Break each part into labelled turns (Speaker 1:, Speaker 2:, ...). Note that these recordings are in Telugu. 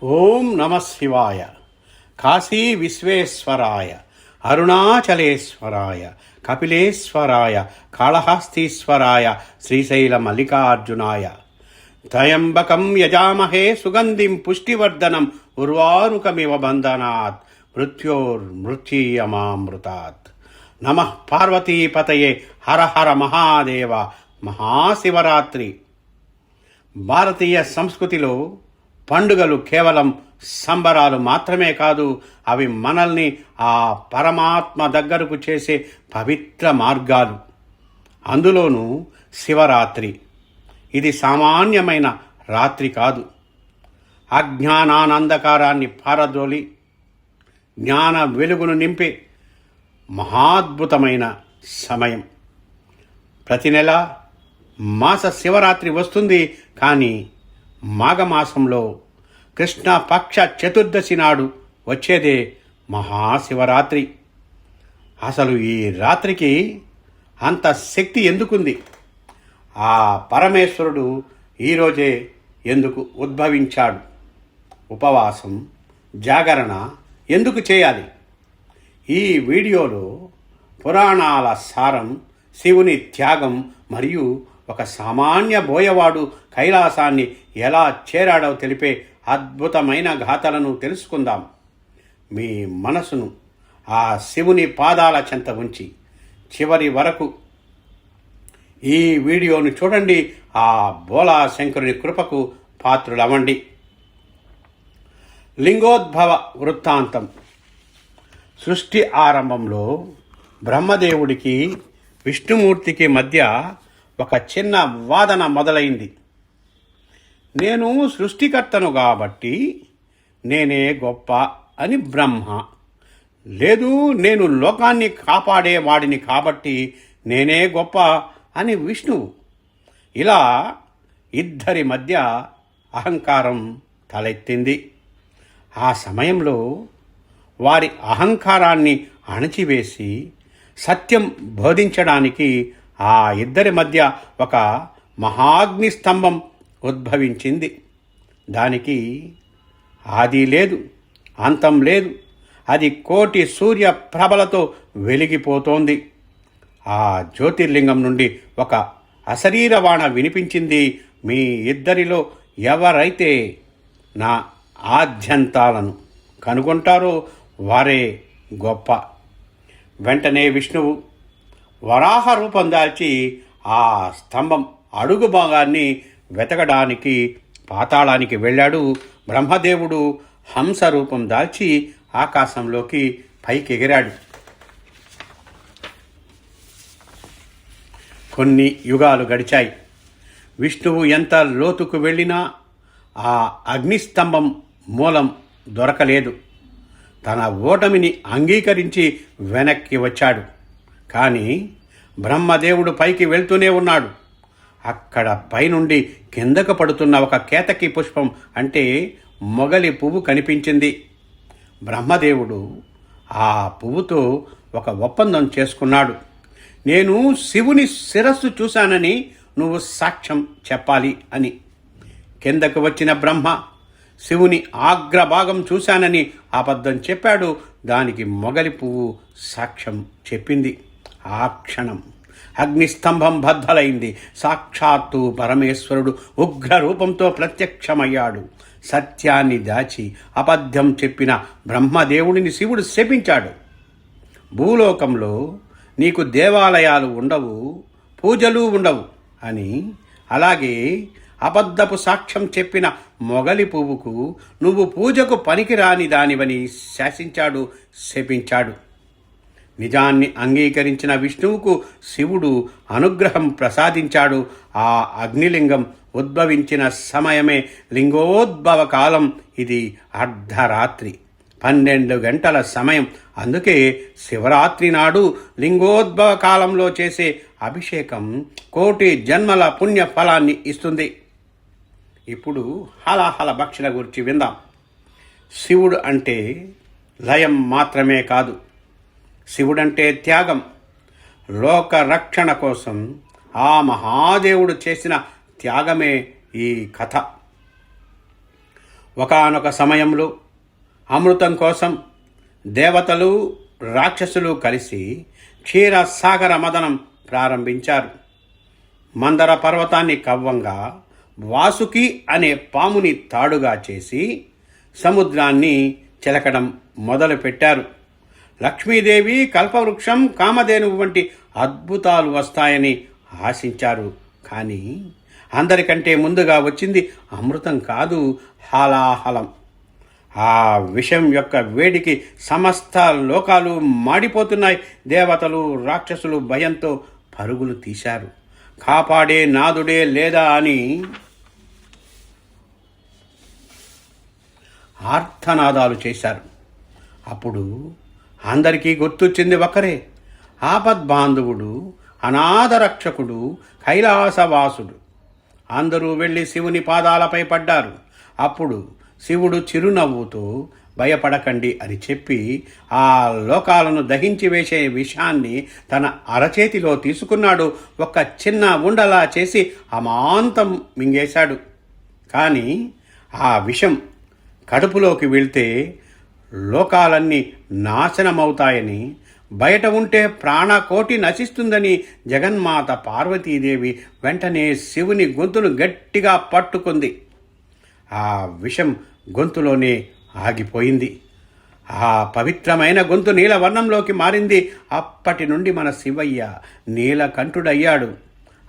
Speaker 1: ఓం నమ శివాయ. కాశీ విశ్వేశ్వరాయ, అరుణాచలేశ్వరాయ, కపిలేశ్వరాయ, కాళహస్తీశ్వరాయ, శ్రీశైల మల్లికార్జునాయ. త్రయంబకం యజామహే సుగంధిం పుష్టివర్ధనం ఉర్వారుకమివ బంధనాత్ మృత్యోర్మృత్యుయమామృతాత్. నమః పార్వతీపతయే. హర హర మహాదేవ. మహాశివరాత్రి. భారతీయ సంస్కృతిలో పండుగలు కేవలం సంబరాలు మాత్రమే కాదు, అవి మనల్ని ఆ పరమాత్మ దగ్గరకు చేసే పవిత్ర మార్గాలు. అందులోనూ శివరాత్రి. ఇది సామాన్యమైన రాత్రి కాదు. అజ్ఞానానందకారాన్ని పారదోలి జ్ఞాన వెలుగును నింపే మహాద్భుతమైన సమయం. ప్రతి నెల మాస శివరాత్రి వస్తుంది. కానీ మాఘమాసంలో కృష్ణపక్ష చతుర్దశి నాడు వచ్చేదే మహాశివరాత్రి. అసలు ఈ రాత్రికి అంత శక్తి ఎందుకుంది? ఆ పరమేశ్వరుడు ఈరోజే ఎందుకు ఉద్భవించాడు? ఉపవాసం, జాగరణ ఎందుకు చేయాలి? ఈ వీడియోలో పురాణాల సారం, శివుని త్యాగం మరియు ఒక సామాన్య బోయవాడు కైలాసాన్ని ఎలా చేరాడో తెలిపే అద్భుతమైన గాథలను తెలుసుకుందాం. మీ మనసును ఆ శివుని పాదాల చెంత ఉంచి చివరి వరకు ఈ వీడియోను చూడండి. ఆ బోలా శంకరుని కృపకు పాత్రులవ్వండి. లింగోద్భవ వృత్తాంతం. సృష్టి ఆరంభంలో బ్రహ్మదేవుడికి విష్ణుమూర్తికి మధ్య ఒక చిన్న వాదన మొదలైంది. నేను సృష్టికర్తను కాబట్టి నేనే గొప్ప అని బ్రహ్మ. లేదు, నేను లోకాన్ని కాపాడేవాడిని కాబట్టి నేనే గొప్ప అని విష్ణువు. ఇలా ఇద్దరి మధ్య అహంకారం తలెత్తింది. ఆ సమయంలో వారి అహంకారాన్ని అణచివేసి సత్యం బోధించడానికి ఆ ఇద్దరి మధ్య ఒక మహాగ్ని స్తంభం ఉద్భవించింది. దానికి ఆది లేదు, అంతం లేదు. అది కోటి సూర్య ప్రభలతో వెలిగిపోతోంది. ఆ జ్యోతిర్లింగం నుండి ఒక అశరీరవాణ వినిపించింది. మీ ఇద్దరిలో ఎవరైతే నా ఆద్యంతాలను కనుగొంటారో వారే గొప్ప. వెంటనే విష్ణువు వరాహ రూపం దాల్చి ఆ స్తంభం అడుగు భాగాన్ని వెతకడానికి పాతాళానికి వెళ్ళాడు. బ్రహ్మదేవుడు హంస రూపం దాల్చి ఆకాశంలోకి పైకి ఎగిరాడు. కొన్ని యుగాలు గడిచాయి. విష్ణువు ఎంత లోతుకు వెళ్ళినా ఆ అగ్నిస్తంభం మూలం దొరకలేదు. తన ఓటమిని అంగీకరించి వెనక్కి వచ్చాడు. కానీ బ్రహ్మదేవుడు పైకి వెళ్తూనే ఉన్నాడు. అక్కడ పైనుండి కిందకు పడుతున్న ఒక కేతకి పుష్పం అంటే మొగలి పువ్వు కనిపించింది. బ్రహ్మదేవుడు ఆ పువ్వుతో ఒక ఒప్పందం చేసుకున్నాడు. నేను శివుని శిరస్సు చూశానని నువ్వు సాక్ష్యం చెప్పాలి అని. కిందకు వచ్చిన బ్రహ్మ శివుని ఆగ్రభాగం చూశానని అబద్ధం చెప్పాడు. దానికి మొగలి పువ్వు సాక్ష్యం చెప్పింది. ఆ క్షణం అగ్నిస్తంభం బద్దలైంది. సాక్షాత్తు పరమేశ్వరుడు ఉగ్ర రూపంతో ప్రత్యక్షమయ్యాడు. సత్యాన్ని దాచి అబద్ధం చెప్పిన బ్రహ్మదేవుడిని శివుడు శపించాడు. భూలోకంలో నీకు దేవాలయాలు ఉండవు, పూజలు ఉండవు అని, అలాగే అబద్ధపు సాక్ష్యం చెప్పిన మొగలి పువ్వుకు నువ్వు పూజకు పనికిరాని దానివని శాసించాడు, శపించాడు. నిజాన్ని అంగీకరించిన విష్ణువుకు శివుడు అనుగ్రహం ప్రసాదించాడు. ఆ అగ్నిలింగం ఉద్భవించిన సమయమే లింగోద్భవ కాలం. ఇది అర్ధరాత్రి, 12 గంటల సమయం. అందుకే శివరాత్రి నాడు లింగోద్భవ కాలంలో చేసే అభిషేకం కోటి జన్మల పుణ్య ఫలాన్ని ఇస్తుంది. ఇప్పుడు హలాహల భక్షణ గురించి విందాం. శివుడు అంటే లయం మాత్రమే కాదు, శివుడంటే త్యాగం. లోక రక్షణ కోసం ఆ మహాదేవుడు చేసిన త్యాగమే ఈ కథ. ఒకానొక సమయంలో అమృతం కోసం దేవతలు రాక్షసులు కలిసి క్షీరసాగర మదనం ప్రారంభించారు. మందర పర్వతాన్ని కవ్వంగా వాసుకి అనే పాముని తాడుగా చేసి సముద్రాన్ని చిలకడం మొదలుపెట్టారు. లక్ష్మీదేవి, కల్పవృక్షం, కామధేనువు వంటి అద్భుతాలు వస్తాయని ఆశించారు. కానీ అందరికంటే ముందుగా వచ్చింది అమృతం కాదు, హాలాహలం. ఆ విషం యొక్క వేడికి సమస్త లోకాలు మాడిపోతున్నాయి. దేవతలు రాక్షసులు భయంతో పరుగులు తీశారు. కాపాడే నాదుడే లేదా అని ఆర్తనాదాలు చేశారు. అప్పుడు అందరికీ గుర్తొచ్చింది ఒకరే, ఆపద్బాంధవుడు, అనాథరక్షకుడు, కైలాసవాసుడు. అందరూ వెళ్ళి శివుని పాదాలపై పడ్డారు. అప్పుడు శివుడు చిరునవ్వుతో భయపడకండి అని చెప్పి ఆ లోకాలను దహించి వేసే విషాన్ని తన అరచేతిలో తీసుకున్నాడు. ఒక చిన్న ఉండలా చేసి అమాంతం మింగేశాడు. కానీ ఆ విషం కడుపులోకి వెళ్తే లోకాలన్నీ నాశనమవుతాయని, బయట ఉంటే ప్రాణకోటి నశిస్తుందని జగన్మాత పార్వతీదేవి వెంటనే శివుని గొంతును గట్టిగా పట్టుకుంది. ఆ విషం గొంతులోనే ఆగిపోయింది. ఆ పవిత్రమైన గొంతు నీలవర్ణంలోకి మారింది. అప్పటి నుండి మన శివయ్య నీలకంఠుడయ్యాడు.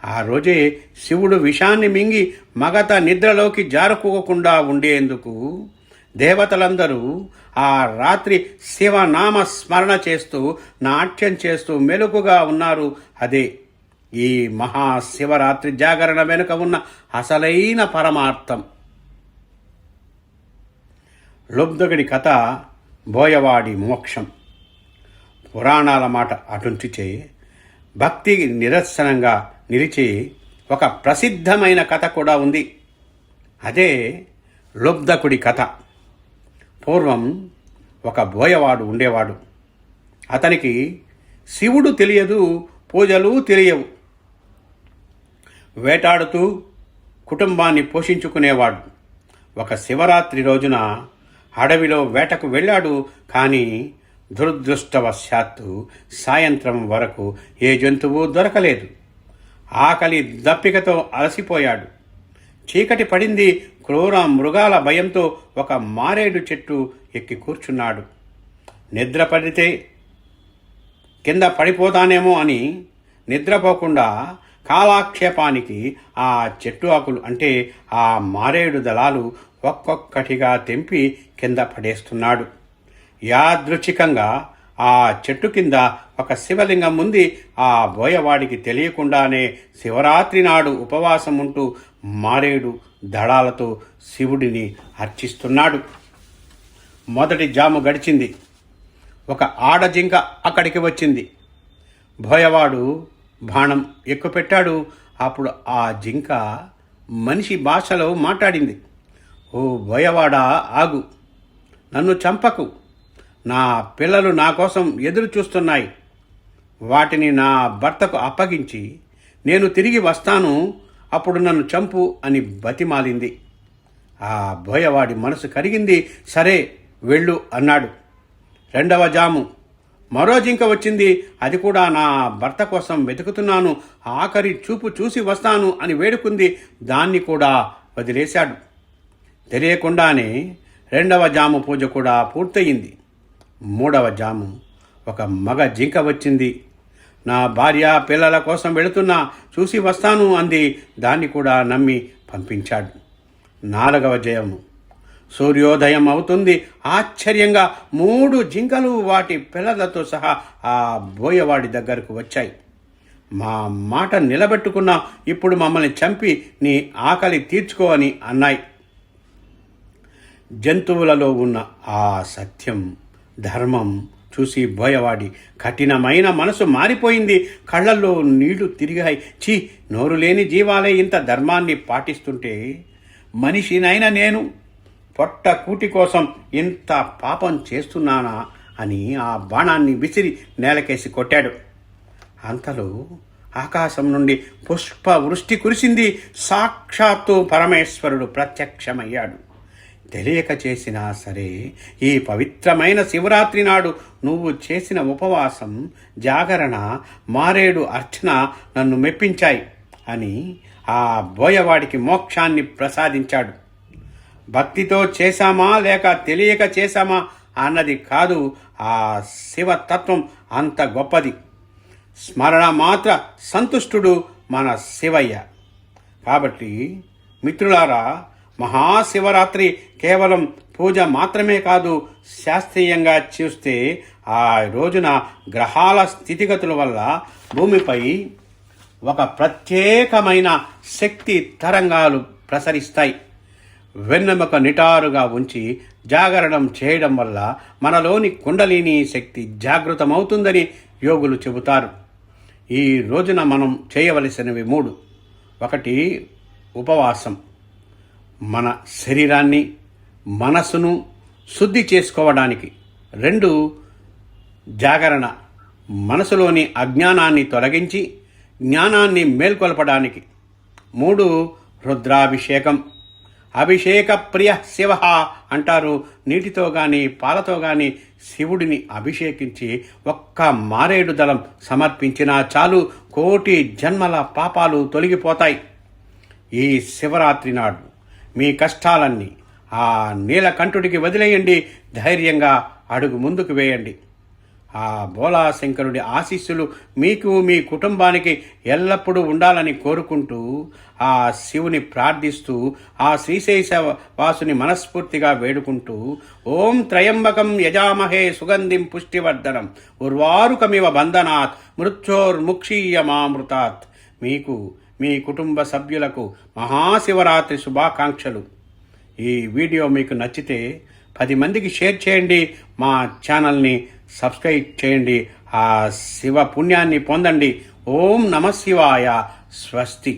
Speaker 1: ఆ రోజే శివుడు విషాన్ని మింగి మగత నిద్రలోకి జారుకోకుండా ఉండేందుకు దేవతలందరూ ఆ రాత్రి శివనామ స్మరణ చేస్తూ, నాట్యం చేస్తూ మెలకుగా ఉన్నారు. అదే ఈ మహాశివరాత్రి జాగరణ వెనుక ఉన్న అసలైన పరమార్థం. లుబ్ధకుడి కథ బోయవాడి మోక్షం. పురాణాల మాట అటుంచితే భక్తి నిరసనంగా నిలిచే ఒక ప్రసిద్ధమైన కథ కూడా ఉంది. అదే లుబ్ధకుడి కథ. పూర్వం ఒక బోయవాడు ఉండేవాడు. అతనికి శివుడు తెలియదు, పూజలు తెలియవు. వేటాడుతూ కుటుంబాన్ని పోషించుకునేవాడు. ఒక శివరాత్రి రోజున అడవిలో వేటకు వెళ్ళాడు. కానీ దురదృష్టవశాత్తు సాయంత్రం వరకు ఏ జంతువు దొరకలేదు. ఆకలి దప్పికతో అలసిపోయాడు. చీకటి పడింది. క్రూర మృగాల భయంతో ఒక మారేడు చెట్టు ఎక్కి కూర్చున్నాడు. నిద్ర పడితే కింద పడిపోతానేమో అని నిద్రపోకుండా కాలాక్షేపానికి ఆ చెట్టు ఆకులు అంటే ఆ మారేడు దళాలు ఒక్కొక్కటిగా తెంపి కింద పడేస్తున్నాడు. యాదృచ్ఛికంగా ఆ చెట్టు కింద ఒక శివలింగం ఉంది. ఆ బోయవాడికి తెలియకుండానే శివరాత్రి నాడు ఉపవాసం ఉంటూ మారేడు దళాలతో శివుడిని అర్చిస్తున్నాడు. మొదటి జాము గడిచింది. ఒక ఆడజింక అక్కడికి వచ్చింది. బోయవాడు బాణం ఎక్కుపెట్టాడు. అప్పుడు ఆ జింక మనిషి భాషలో మాట్లాడింది. ఓ బోయవాడా, ఆగు, నన్ను చంపకు. నా పిల్లలు నా కోసం ఎదురు చూస్తున్నాయి. వాటిని నా భర్తకు అప్పగించి నేను తిరిగి వస్తాను, అప్పుడు నన్ను చంపు అని బతిమాలింది. ఆ బోయవాడి మనసు కరిగింది. సరే వెళ్ళు అన్నాడు. రెండవ జాము మరో జింక వచ్చింది. అది కూడా నా భర్త కోసం వెతుకుతున్నాను, ఆఖరి చూపు చూసి వస్తాను అని వేడుకుంది. దాన్ని కూడా వదిలేశాడు. తెలియకుండానే రెండవ జాము పూజ కూడా పూర్తయింది. మూడవ జాము ఒక మగ జింక వచ్చింది. నా భార్య పిల్లల కోసం వెళుతున్నా, చూసి వస్తాను అంది. దాన్ని కూడా నమ్మి పంపించాడు. నాలుగవ జయము సూర్యోదయం అవుతుంది. ఆశ్చర్యంగా 3 జింకలు వాటి పిల్లలతో సహా ఆ బోయవాడి దగ్గరకు వచ్చాయి. మా మాట నిలబెట్టుకున్నా, ఇప్పుడు మమ్మల్ని చంపి నీ ఆకలి తీర్చుకో అని అన్నాయి. జంతువులలో ఉన్న ఆ సత్యం, ధర్మం చూసి బోయవాడి కఠినమైన మనసు మారిపోయింది. కళ్ళల్లో నీళ్లు తిరిగాయి. ఛీ, నోరు లేని జీవాలే ఇంత ధర్మాన్ని పాటిస్తుంటే మనిషినైనా నేను పొట్ట కూటి కోసం ఇంత పాపం చేస్తున్నానా అని ఆ బాణాన్ని విసిరి నేలకేసి కొట్టాడు. అంతలో ఆకాశం నుండి పుష్ప వృష్టి కురిసింది. సాక్షాత్తు పరమేశ్వరుడు ప్రత్యక్షమయ్యాడు. తెలియక చేసినా సరే ఈ పవిత్రమైన శివరాత్రి నాడు నువ్వు చేసిన ఉపవాసం, జాగరణ, మారేడు అర్చన నన్ను మెప్పించాయి అని ఆ బోయవాడికి మోక్షాన్ని ప్రసాదించాడు. భక్తితో చేశామా లేక తెలియక చేశామా అన్నది కాదు, ఆ శివతత్వం అంత గొప్పది. స్మరణ మాత్ర సంతుష్టుడు మన శివయ్య. కాబట్టి మిత్రులారా, మహాశివరాత్రి కేవలం పూజ మాత్రమే కాదు, శాస్త్రీయంగా చూస్తే ఆ రోజున గ్రహాల స్థితిగతుల వల్ల భూమిపై ఒక ప్రత్యేకమైన శక్తి తరంగాలు ప్రసరిస్తాయి. వెన్నెముక నిటారుగా ఉంచి జాగరణం చేయడం వల్ల మనలోని కుండలిని శక్తి జాగృతమవుతుందని యోగులు చెబుతారు. ఈ రోజున మనం చేయవలసినవి 3. 1. ఉపవాసం, మన శరీరాన్ని, మనసును శుద్ధి చేసుకోవడానికి. 2. జాగరణ, మనసులోని అజ్ఞానాన్ని తొలగించి జ్ఞానాన్ని మేల్కొల్పడానికి. 3. రుద్రాభిషేకం. అభిషేక ప్రియ శివ అంటారు. నీటితో గాని పాలతో గాని శివుడిని అభిషేకించి ఒక్క మారేడు దళం సమర్పించినా చాలు, కోటి జన్మల పాపాలు తొలగిపోతాయి. ఈ శివరాత్రి నాడు మీ కష్టాలన్నీ ఆ నీలకంఠుడికి వదిలేయండి. ధైర్యంగా అడుగు ముందుకు వేయండి. ఆ బోలాశంకరుడి ఆశీస్సులు మీకు, మీ కుటుంబానికి ఎల్లప్పుడూ ఉండాలని కోరుకుంటూ, ఆ శివుని ప్రార్థిస్తూ, ఆ శ్రీశైశ వాసుని మనస్ఫూర్తిగా వేడుకుంటూ, ఓం త్రయంబకం యజామహే సుగంధిం పుష్టివర్ధనం ఉర్వారుకమివ బంధనాత్ మృత్యోర్ముక్షీయమామృతాత్. మీకు, మీ కుటుంబ సభ్యులకు మహాశివరాత్రి శుభాకాంక్షలు. ఈ వీడియో మీకు నచ్చితే 10 మందికి షేర్ చేయండి. మా ఛానల్ని సబ్స్క్రైబ్ చేయండి. ఆ శివ పుణ్యాన్ని పొందండి. ఓం నమ శివాయ. స్వస్తి.